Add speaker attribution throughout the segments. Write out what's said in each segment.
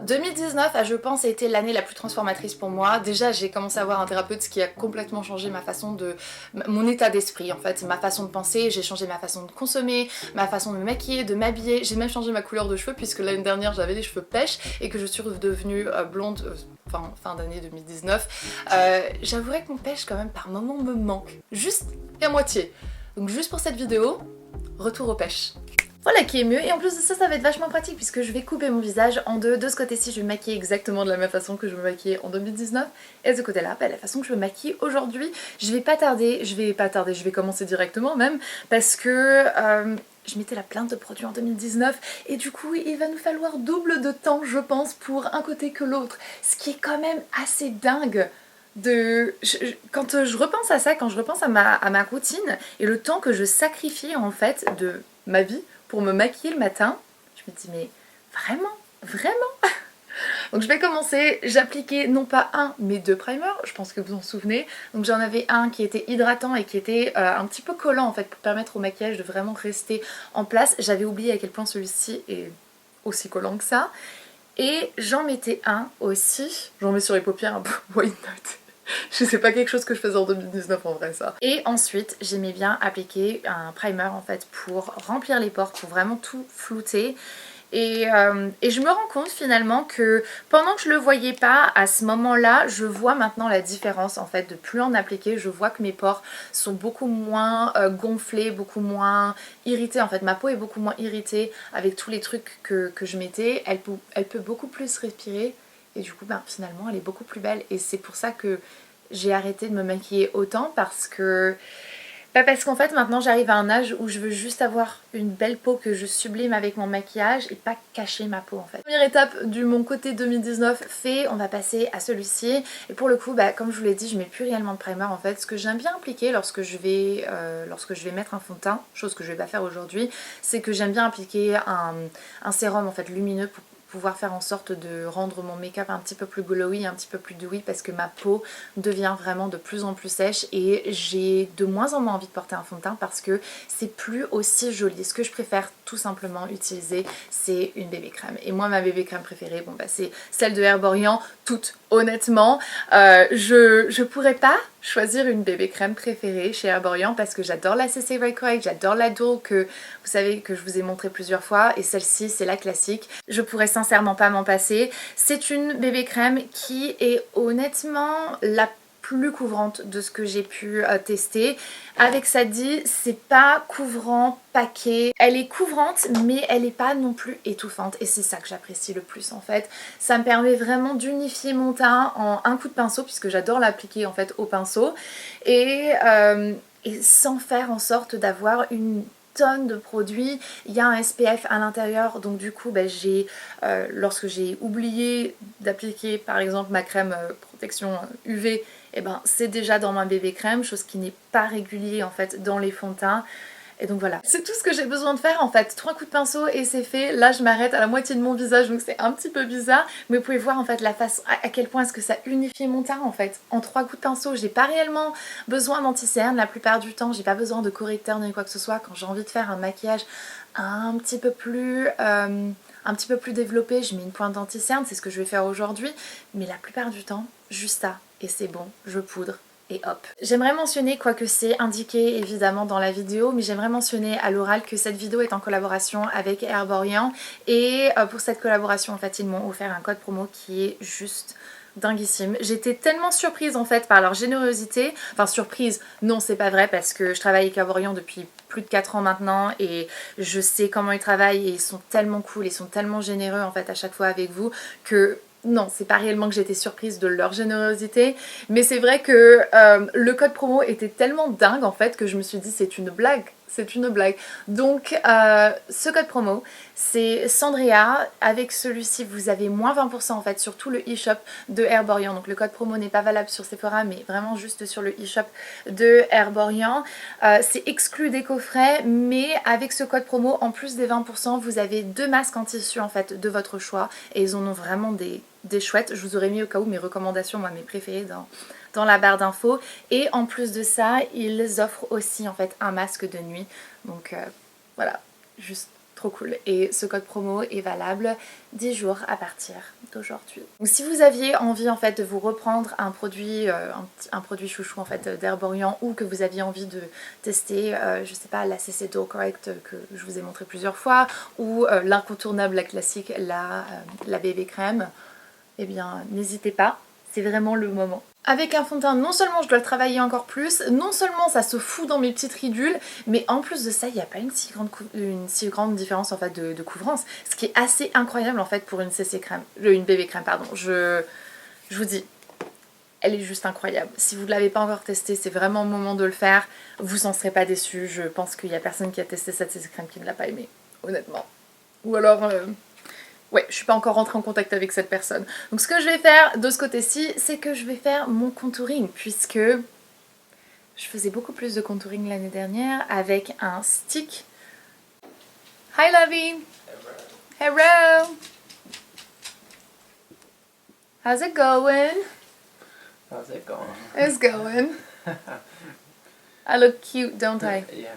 Speaker 1: 2019 a, je pense, été l'année la plus transformatrice pour moi. Déjà, j'ai commencé à voir un thérapeute, ce qui a complètement changé ma façon de... mon état d'esprit en fait, ma façon de penser, j'ai changé ma façon de consommer, ma façon de me maquiller, de m'habiller, j'ai même changé ma couleur de cheveux puisque l'année dernière j'avais des cheveux pêches et que je suis redevenue blonde, fin d'année 2019. J'avouerais que mon pêche quand même par moments me manque, juste à moitié. Donc juste pour cette vidéo, retour aux pêches. Voilà qui est mieux, et en plus de ça, ça va être vachement pratique puisque je vais couper mon visage en deux. De ce côté-ci, je vais me maquiller exactement de la même façon que je me maquillais en 2019, et de ce côté-là, la façon que je me maquille aujourd'hui. Je vais commencer directement même, parce que je mettais la plainte de produits en 2019, et du coup, il va nous falloir double de temps, je pense, pour un côté que l'autre, ce qui est quand même assez dingue. Quand je repense à ça, quand je repense à ma routine et le temps que je sacrifie en fait de ma vie pour me maquiller le matin, je me dis mais vraiment. Donc je vais commencer, j'appliquais non pas un mais deux primers, je pense que vous en souvenez. Donc j'en avais un qui était hydratant et qui était un petit peu collant en fait pour permettre au maquillage de vraiment rester en place. J'avais oublié à quel point celui-ci est aussi collant que ça. Et j'en mettais un aussi, j'en mets sur les paupières un peu why not. Je sais pas, quelque chose que je faisais en 2019 en vrai ça. Et ensuite j'aimais bien appliquer un primer en fait pour remplir les pores, pour vraiment tout flouter. Et je me rends compte finalement que pendant que je le voyais pas à ce moment-là, je vois maintenant la différence en fait de plus en appliquer. Je vois que mes pores sont beaucoup moins gonflés, beaucoup moins irrités. En fait ma peau est beaucoup moins irritée avec tous les trucs que je mettais. Elle peut beaucoup plus respirer et du coup finalement elle est beaucoup plus belle. Et c'est pour ça que j'ai arrêté de me maquiller autant, parce qu'en fait maintenant j'arrive à un âge où je veux juste avoir une belle peau que je sublime avec mon maquillage et pas cacher ma peau en fait. Première étape du mon côté 2019 fait, on va passer à celui-ci. Et pour le coup, comme je vous l'ai dit, je mets plus réellement de primer en fait. Ce que j'aime bien appliquer lorsque je vais mettre un fond de teint, chose que je vais pas faire aujourd'hui, c'est que j'aime bien appliquer un sérum en fait lumineux pour pouvoir faire en sorte de rendre mon make-up un petit peu plus glowy, un petit peu plus dewy, parce que ma peau devient vraiment de plus en plus sèche et j'ai de moins en moins envie de porter un fond de teint parce que c'est plus aussi joli. Ce que je préfère tout simplement utiliser, c'est une bébé crème. Et moi ma bébé crème préférée, c'est celle de Herborian. Toute honnêtement, je pourrais pas choisir une bébé crème préférée chez Herborian parce que j'adore la CC Right Correct, j'adore la Dual que vous savez que je vous ai montré plusieurs fois, et celle-ci c'est la classique. Je pourrais sincèrement pas m'en passer. C'est une bébé crème qui est honnêtement la plus couvrante de ce que j'ai pu tester. Avec ça dit, c'est pas couvrant paquet. Elle est couvrante mais elle est pas non plus étouffante, et c'est ça que j'apprécie le plus en fait. Ça me permet vraiment d'unifier mon teint en un coup de pinceau, puisque j'adore l'appliquer en fait au pinceau, et sans faire en sorte d'avoir une tonne de produits. Il y a un SPF à l'intérieur, donc du coup lorsque j'ai oublié d'appliquer par exemple ma crème protection UV, c'est déjà dans ma bébé crème, chose qui n'est pas régulier en fait dans les fonds de teint. Et donc voilà, c'est tout ce que j'ai besoin de faire en fait. 3 coups de pinceau et c'est fait. Là je m'arrête à la moitié de mon visage, donc c'est un petit peu bizarre, mais vous pouvez voir en fait la façon, à quel point est-ce que ça unifie mon teint en fait. En 3 coups de pinceau, j'ai pas réellement besoin d'anti-cerne la plupart du temps, j'ai pas besoin de correcteur ni quoi que ce soit. Quand j'ai envie de faire un maquillage un petit peu plus développé, je mets une pointe d'anti-cerne, c'est ce que je vais faire aujourd'hui, mais la plupart du temps, juste ça, et c'est bon, je poudre. Et hop. J'aimerais mentionner, quoique c'est indiqué évidemment dans la vidéo, mais j'aimerais mentionner à l'oral que cette vidéo est en collaboration avec Herborian, et pour cette collaboration en fait ils m'ont offert un code promo qui est juste dinguissime. J'étais tellement surprise en fait par leur générosité, enfin surprise, non c'est pas vrai parce que je travaille avec Herborian depuis plus de 4 ans maintenant et je sais comment ils travaillent et ils sont tellement cool, ils sont tellement généreux en fait à chaque fois avec vous que non, c'est pas réellement que j'étais surprise de leur générosité, mais c'est vrai que le code promo était tellement dingue en fait que je me suis dit c'est une blague. C'est une blague. Donc ce code promo c'est Sandrea. Avec celui-ci vous avez moins 20% en fait sur tout le e-shop de Herborian. Donc le code promo n'est pas valable sur Sephora mais vraiment juste sur le e-shop de Herborian. C'est exclu des coffrets, mais avec ce code promo en plus des 20% vous avez 2 masques en tissu en fait de votre choix, et ils en ont vraiment des chouettes. Je vous aurais mis au cas où mes recommandations, moi mes préférées dans la barre d'infos. Et en plus de ça, ils offrent aussi en fait un masque de nuit. Donc voilà, juste Trop cool. Et ce code promo est valable 10 jours à partir d'aujourd'hui. Donc si vous aviez envie en fait de vous reprendre un produit, un produit chouchou en fait d'Herborian, ou que vous aviez envie de tester, je sais pas, la CC Dough Correct que je vous ai montré plusieurs fois, ou l'incontournable, la classique, la bébé crème, eh bien n'hésitez pas, c'est vraiment le moment. Avec un fond de teint, non seulement je dois le travailler encore plus, non seulement ça se fout dans mes petites ridules, mais en plus de ça, il n'y a pas une si grande différence en fait de couvrance. Ce qui est assez incroyable en fait pour une CC crème, une bébé crème pardon. Je vous dis, elle est juste incroyable. Si vous ne l'avez pas encore testée, c'est vraiment le moment de le faire. Vous en serez pas déçus. Je pense qu'il n'y a personne qui a testé cette CC crème qui ne l'a pas aimée, honnêtement. Ou alors... ouais, je suis pas encore rentrée en contact avec cette personne. Donc ce que je vais faire de ce côté-ci, c'est que je vais faire mon contouring, puisque je faisais beaucoup plus de contouring l'année dernière avec un stick. Hi Lovey! Hello! How's it going?
Speaker 2: How's it going?
Speaker 1: It's going. I look cute, don't I?
Speaker 2: Yeah.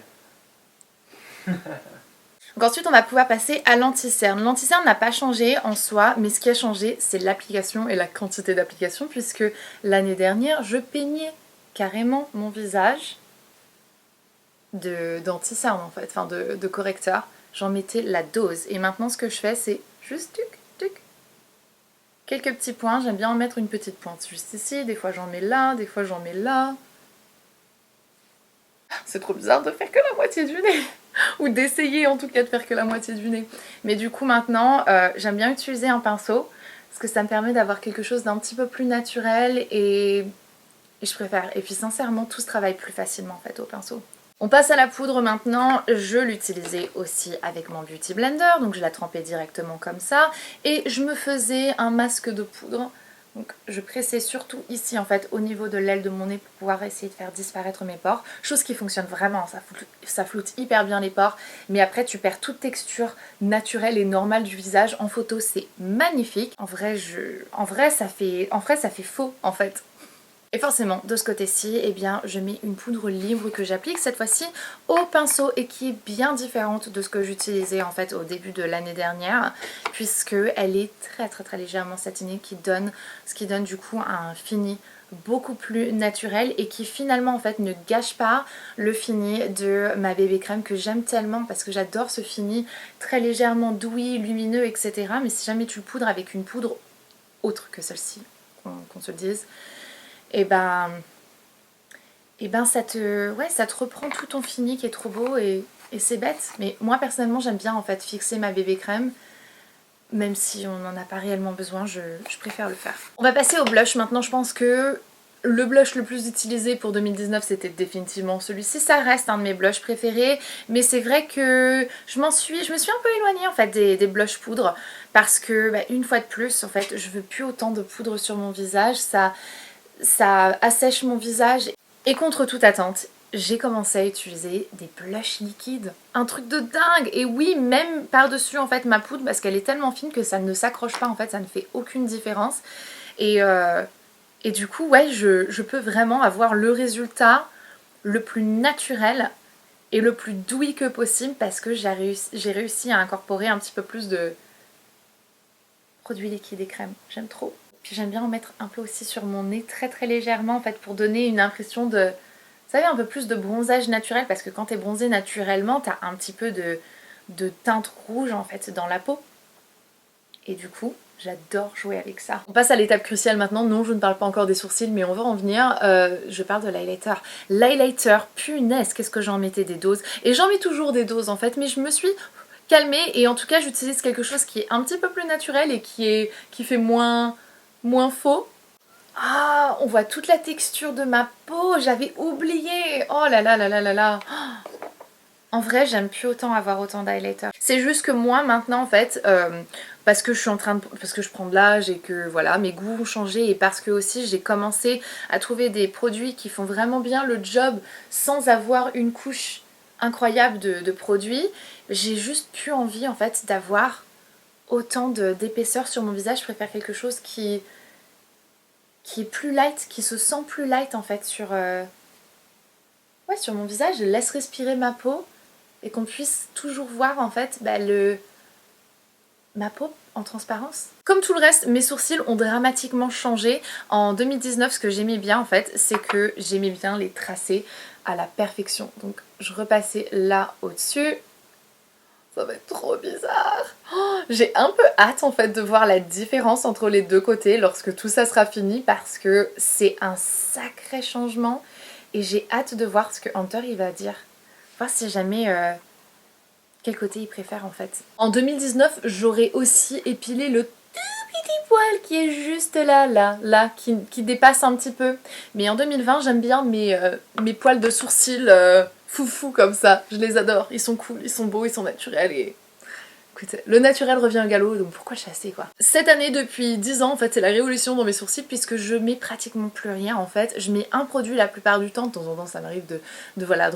Speaker 1: Donc ensuite on va pouvoir passer à l'anti-cerne. L'anti-cerne n'a pas changé en soi, mais ce qui a changé c'est l'application et la quantité d'application, puisque l'année dernière je peignais carrément mon visage d'anti-cerne en fait, enfin de correcteur. J'en mettais la dose, et maintenant ce que je fais c'est juste tuc tuc. Quelques petits points, j'aime bien en mettre une petite pointe juste ici, des fois j'en mets là, des fois j'en mets là. C'est trop bizarre de faire que la moitié du nez. Ou d'essayer en tout cas de faire que la moitié du nez. Mais du coup maintenant, j'aime bien utiliser un pinceau, parce que ça me permet d'avoir quelque chose d'un petit peu plus naturel, et je préfère. Et puis sincèrement, tout se travaille plus facilement en fait au pinceau. On passe à la poudre maintenant. Je l'utilisais aussi avec mon Beauty Blender, donc je la trempais directement comme ça. Et je me faisais un masque de poudre. Donc je pressais surtout ici en fait au niveau de l'aile de mon nez pour pouvoir essayer de faire disparaître mes pores. Chose qui fonctionne vraiment, ça floute hyper bien les pores. Mais après tu perds toute texture naturelle et normale du visage. En photo c'est magnifique. En vrai ça fait faux en fait. Et forcément, de ce côté-ci, eh bien, je mets une poudre libre que j'applique cette fois-ci au pinceau, et qui est bien différente de ce que j'utilisais en fait au début de l'année dernière, puisque elle est très légèrement satinée, ce qui donne du coup un fini beaucoup plus naturel, et qui finalement en fait ne gâche pas le fini de ma bébé crème que j'aime tellement, parce que j'adore ce fini très légèrement douillet, lumineux, etc. Mais si jamais tu le poudres avec une poudre autre que celle-ci, qu'on se le dise, et ben ça te reprend tout ton fini qui est trop beau, et c'est bête. Mais moi personnellement j'aime bien en fait fixer ma bébé crème, même si on n'en a pas réellement besoin, je préfère le faire. On va passer au blush maintenant. Je pense que le blush le plus utilisé pour 2019 c'était définitivement celui-ci. Ça reste un de mes blushs préférés, mais c'est vrai que je me suis un peu éloignée en fait des blushs poudre, parce que une fois de plus en fait je veux plus autant de poudre sur mon visage. Ça assèche mon visage, et contre toute attente, j'ai commencé à utiliser des blushs liquides. Un truc de dingue! Et oui, même par-dessus en fait ma poudre, parce qu'elle est tellement fine que ça ne s'accroche pas en fait, ça ne fait aucune différence. Et du coup, ouais, je peux vraiment avoir le résultat le plus naturel et le plus douillet que possible, parce que j'ai réussi à incorporer un petit peu plus de produits liquides et crème. J'aime trop. Puis j'aime bien en mettre un peu aussi sur mon nez, très légèrement en fait, pour donner une impression de, vous savez, un peu plus de bronzage naturel, parce que quand t'es bronzé naturellement, t'as un petit peu de teinte rouge en fait dans la peau. Et du coup, j'adore jouer avec ça. On passe à l'étape cruciale maintenant. Non, je ne parle pas encore des sourcils, mais on va en venir. Je parle de l'highlighter. L'highlighter, punaise, qu'est-ce que j'en mettais des doses. Et j'en mets toujours des doses en fait, mais je me suis calmée, et en tout cas j'utilise quelque chose qui est un petit peu plus naturel et qui fait moins faux. Ah, on voit toute la texture de ma peau, j'avais oublié. Oh là là là là là là. En vrai, j'aime plus autant avoir autant d'highlighter. C'est juste que moi maintenant en fait, parce que je prends de l'âge, et que voilà, mes goûts ont changé, et parce que aussi j'ai commencé à trouver des produits qui font vraiment bien le job sans avoir une couche incroyable de produits, j'ai juste plus envie en fait d'avoir autant d'épaisseur sur mon visage. Je préfère quelque chose qui est plus light, qui se sent plus light en fait sur mon visage. Je laisse respirer ma peau, et qu'on puisse toujours voir en fait ma peau en transparence. Comme tout le reste, mes sourcils ont dramatiquement changé. En 2019, ce que j'aimais bien en fait, c'est que j'aimais bien les tracer à la perfection. Donc je repassais là au-dessus. Ça va être trop bizarre. Oh, j'ai un peu hâte en fait de voir la différence entre les deux côtés lorsque tout ça sera fini parce que c'est un sacré changement et j'ai hâte de voir ce que Hunter il va dire. Voir si jamais quel côté il préfère en fait. En 2019, j'aurais aussi épilé le tout petit poil qui est juste là, qui dépasse un petit peu. Mais en 2020, j'aime bien mes poils de sourcils foufou comme ça. Je les adore, ils sont cool, ils sont beaux, ils sont naturels et... Écoutez, le naturel revient au galop, donc pourquoi chasser quoi. Cette année, depuis 10 ans, en fait, c'est la révolution dans mes sourcils puisque je mets pratiquement plus rien en fait. Je mets un produit la plupart du temps, de temps en temps ça m'arrive de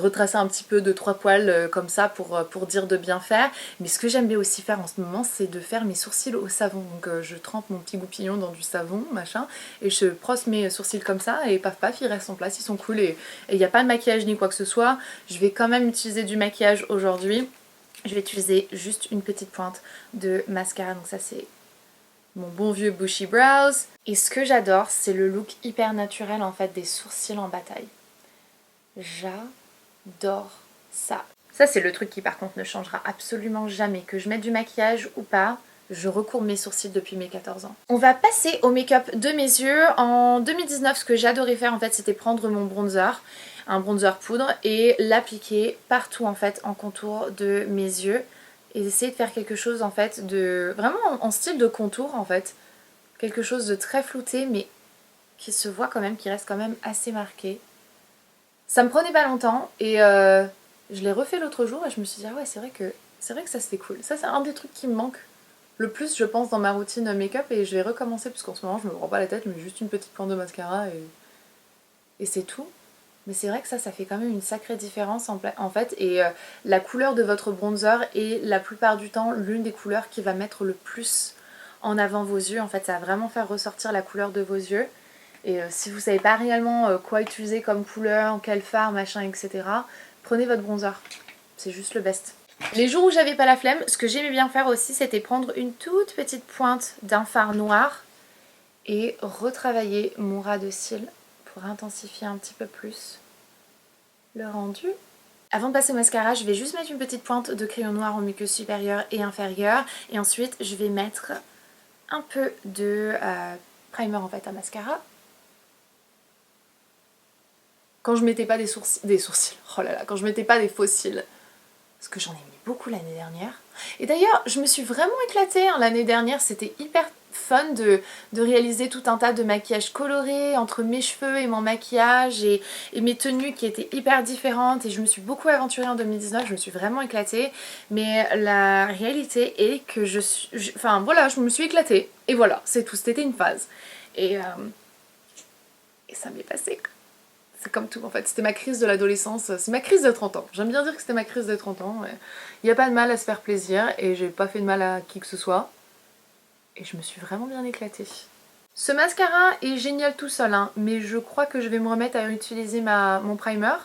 Speaker 1: retracer un petit peu de 3 poils comme ça pour dire de bien faire. Mais ce que j'aime bien aussi faire en ce moment, c'est de faire mes sourcils au savon. Donc je trempe mon petit goupillon dans du savon, machin, et je brosse mes sourcils comme ça et paf paf, ils restent en place, ils sont cool et il n'y a pas de maquillage ni quoi que ce soit. Je vais quand même utiliser du maquillage aujourd'hui. Je vais utiliser juste une petite pointe de mascara, donc ça c'est mon bon vieux Bushy Brows. Et ce que j'adore, c'est le look hyper naturel en fait des sourcils en bataille. J'adore ça. Ça c'est le truc qui par contre ne changera absolument jamais. Que je mette du maquillage ou pas, je recourbe mes sourcils depuis mes 14 ans. On va passer au make-up de mes yeux. En 2019, ce que j'adorais faire en fait, c'était prendre mon bronzer, un bronzer poudre, et l'appliquer partout en fait en contour de mes yeux. Et essayer de faire quelque chose en fait de... vraiment en style de contour en fait. Quelque chose de très flouté mais qui se voit quand même, qui reste quand même assez marqué. Ça me prenait pas longtemps et je l'ai refait l'autre jour et je me suis dit ah ouais c'est vrai que ça c'était cool. Ça c'est un des trucs qui me manque le plus je pense dans ma routine make-up et je vais recommencer parce qu'en ce moment je me prends pas la tête, je mets juste une petite pointe de mascara et c'est tout. Mais c'est vrai que ça fait quand même une sacrée différence en fait et la couleur de votre bronzer est la plupart du temps l'une des couleurs qui va mettre le plus en avant vos yeux. En fait ça va vraiment faire ressortir la couleur de vos yeux et si vous savez pas réellement quoi utiliser comme couleur, quel fard, machin, etc. Prenez votre bronzer, c'est juste le best. Les jours où j'avais pas la flemme, ce que j'aimais bien faire aussi c'était prendre une toute petite pointe d'un fard noir et retravailler mon ras de cils pour intensifier un petit peu plus le rendu. Avant de passer au mascara, je vais juste mettre une petite pointe de crayon noir en muqueuse supérieure et inférieure et ensuite je vais mettre un peu de primer en fait à mascara. Quand je mettais pas des sourcils, oh là là, quand je mettais pas des faux cils, parce que j'en ai mis beaucoup l'année dernière. Et d'ailleurs, je me suis vraiment éclatée l'année dernière, c'était hyper fun de réaliser tout un tas de maquillages colorés entre mes cheveux et mon maquillage et mes tenues qui étaient hyper différentes et je me suis beaucoup aventurée en 2019, je me suis vraiment éclatée mais la réalité est que je me suis éclatée et voilà, c'est tout, c'était une phase et ça m'est passé. C'est comme tout en fait, c'était ma crise de l'adolescence, c'est ma crise de 30 ans. J'aime bien dire que c'était ma crise de 30 ans. Il n'y a pas de mal à se faire plaisir et j'ai pas fait de mal à qui que ce soit. Et je me suis vraiment bien éclatée. Ce mascara est génial tout seul, hein, mais je crois que je vais me remettre à utiliser mon primer.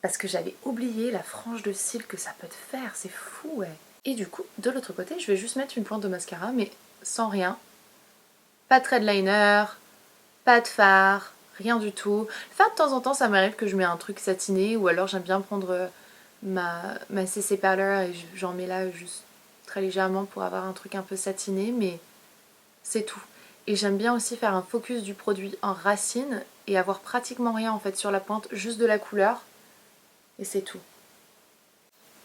Speaker 1: Parce que j'avais oublié la frange de cils que ça peut te faire, c'est fou ouais. Et du coup, de l'autre côté, je vais juste mettre une pointe de mascara, mais sans rien. Pas de thread liner, pas de fard, rien du tout. Le fard de temps en temps ça m'arrive que je mets un truc satiné ou alors j'aime bien prendre ma CC Powder et j'en mets là juste très légèrement pour avoir un truc un peu satiné mais c'est tout. Et j'aime bien aussi faire un focus du produit en racine et avoir pratiquement rien en fait sur la pointe, juste de la couleur et c'est tout.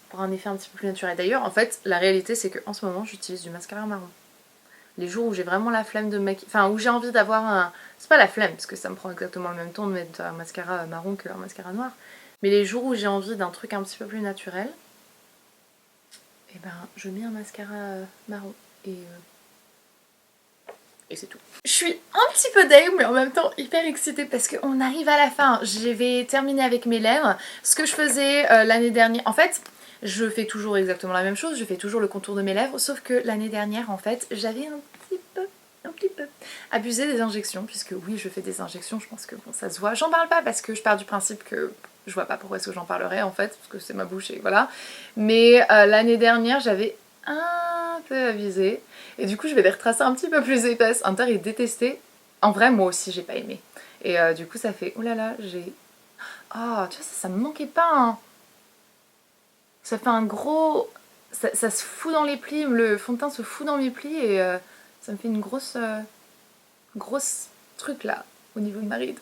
Speaker 1: Pour un effet un petit peu plus naturel. D'ailleurs en fait la réalité c'est qu'en ce moment j'utilise du mascara marron. Les jours où j'ai vraiment la flemme de maquiller, enfin où j'ai envie d'avoir un... C'est pas la flemme, parce que ça me prend exactement le même temps de mettre un mascara marron qu'un mascara noir. Mais les jours où j'ai envie d'un truc un petit peu plus naturel, et ben je mets un mascara marron et c'est tout. Je suis un petit peu deg mais en même temps hyper excitée parce qu'on arrive à la fin. Je vais terminer avec mes lèvres. Ce que je faisais l'année dernière, en fait... Je fais toujours exactement la même chose, je fais toujours le contour de mes lèvres, sauf que l'année dernière en fait j'avais un petit peu abusé des injections, puisque oui je fais des injections, je pense que bon ça se voit. J'en parle pas parce que je pars du principe que je vois pas pourquoi est-ce que j'en parlerais en fait, parce que c'est ma bouche et voilà. Mais l'année dernière, j'avais un peu abusé. Et du coup, je vais les retracer un petit peu plus épaisses. Hunter est détesté. En vrai, moi aussi, j'ai pas aimé. Et du coup, ça fait, oh là là, j'ai... Oh, tu vois, ça me manquait pas, hein. Ça fait un gros... Ça se fout dans les plis, le fond de teint se fout dans mes plis et ça me fait une grosse truc là, au niveau de ma ride.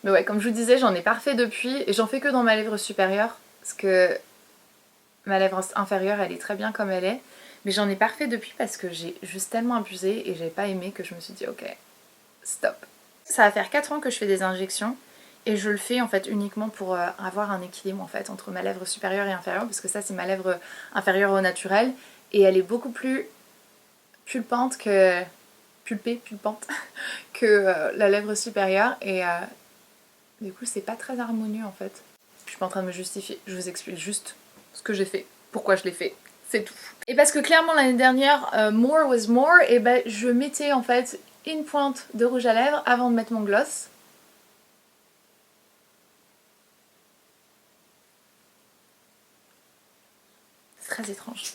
Speaker 1: Mais ouais, comme je vous disais, j'en ai pas refait depuis et j'en fais que dans ma lèvre supérieure parce que ma lèvre inférieure, elle est très bien comme elle est. Mais j'en ai pas refait depuis parce que j'ai juste tellement abusé et j'avais pas aimé que je me suis dit ok, stop. Ça va faire 4 ans que je fais des injections. Et je le fais en fait uniquement pour avoir un équilibre en fait entre ma lèvre supérieure et inférieure parce que ça c'est ma lèvre inférieure au naturel et elle est beaucoup plus pulpante que pulpante que la lèvre supérieure et du coup c'est pas très harmonieux en fait. Je suis pas en train de me justifier, je vous explique juste ce que j'ai fait, pourquoi je l'ai fait, c'est tout. Et parce que clairement l'année dernière more was more et ben je mettais en fait une pointe de rouge à lèvres avant de mettre mon gloss. Très étrange.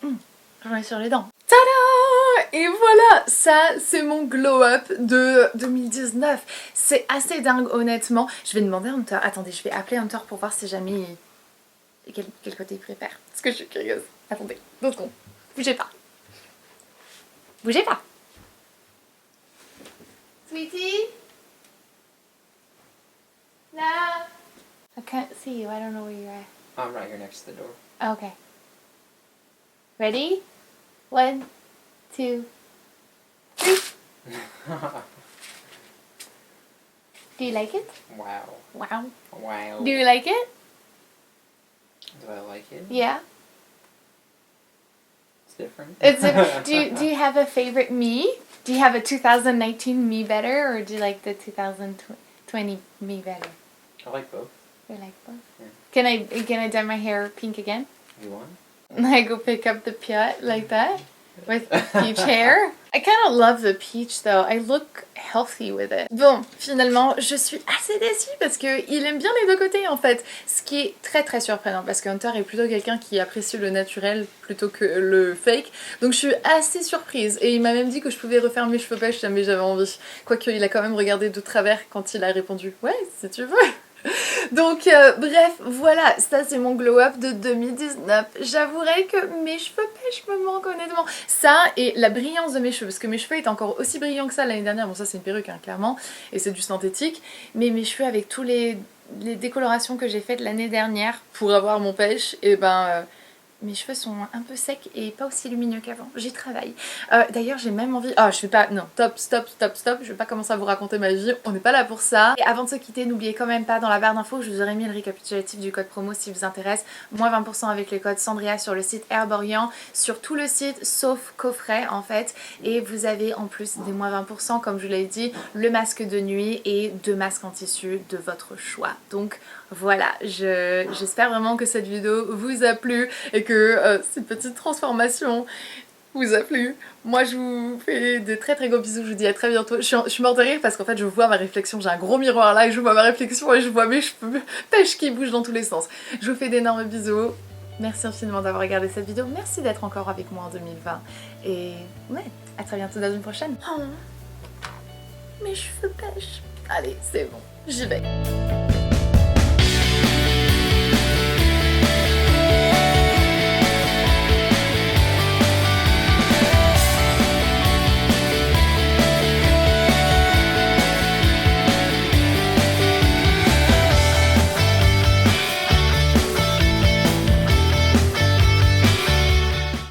Speaker 1: J'en ai sur les dents. Tada! Et voilà, ça c'est mon glow up de 2019. C'est assez dingue honnêtement. Je vais demander à Hunter, attendez, je vais appeler Hunter pour voir si jamais quel côté il préfère. Parce que je suis curieuse. Attendez, 2 secondes. Bougez pas. Bougez pas. Sweetie? Là? I can't see you, I don't know where you're at.
Speaker 2: I'm right here next to the door.
Speaker 1: Okay. Ready? 1, 2, 3. Do you like it?
Speaker 2: Wow.
Speaker 1: Wow.
Speaker 2: Wow.
Speaker 1: Do you like it?
Speaker 2: Do I like it?
Speaker 1: Yeah.
Speaker 2: It's different.
Speaker 1: Do you have a favorite me? Do you have a 2019 me better or do you like the 2020 me better?
Speaker 2: I like both.
Speaker 1: You like both?
Speaker 2: Yeah.
Speaker 1: Can I dye my hair pink again?
Speaker 2: You want?
Speaker 1: I go pick up the piot like that with peach hair. I kind of love the peach though. I look healthy with it. Bon, finalement, je suis assez déçue parce qu'il aime bien les deux côtés en fait. Ce qui est très très surprenant parce que Hunter est plutôt quelqu'un qui apprécie le naturel plutôt que le fake. Donc je suis assez surprise et il m'a même dit que je pouvais refaire mes cheveux pêche si jamais j'avais envie. Quoique il a quand même regardé de travers quand il a répondu « Ouais, si tu veux ». Donc bref, voilà, ça c'est mon glow up de 2019. J'avouerai que mes cheveux pêche me manquent honnêtement. Ça et la brillance de mes cheveux, parce que mes cheveux étaient encore aussi brillants que ça l'année dernière. Bon ça c'est une perruque hein, clairement, et c'est du synthétique. Mais mes cheveux avec tous les décolorations que j'ai faites l'année dernière pour avoir mon pêche, et ben... mes cheveux sont un peu secs et pas aussi lumineux qu'avant. J'y travaille. D'ailleurs, j'ai même envie... Ah, je vais pas... Non, stop. Je vais pas commencer à vous raconter ma vie. On n'est pas là pour ça. Et avant de se quitter, n'oubliez quand même pas, dans la barre d'infos, je vous aurais mis le récapitulatif du code promo si vous intéresse. Moins 20% avec le code Sandria sur le site Herborian. Sur tout le site, sauf coffret, en fait. Et vous avez en plus des moins 20%, comme je l'ai dit, le masque de nuit et 2 masques en tissu de votre choix. Donc... voilà, j'espère vraiment que cette vidéo vous a plu et que cette petite transformation vous a plu. Moi je vous fais de très très gros bisous, je vous dis à très bientôt. Je suis morte de rire parce qu'en fait je vois ma réflexion, j'ai un gros miroir là et je vois ma réflexion et je vois mes cheveux pêche qui bougent dans tous les sens. Je vous fais d'énormes bisous, merci infiniment d'avoir regardé cette vidéo, merci d'être encore avec moi en 2020 et ouais, à très bientôt dans une prochaine. Oh, mes cheveux pêche. Allez, c'est bon, j'y vais.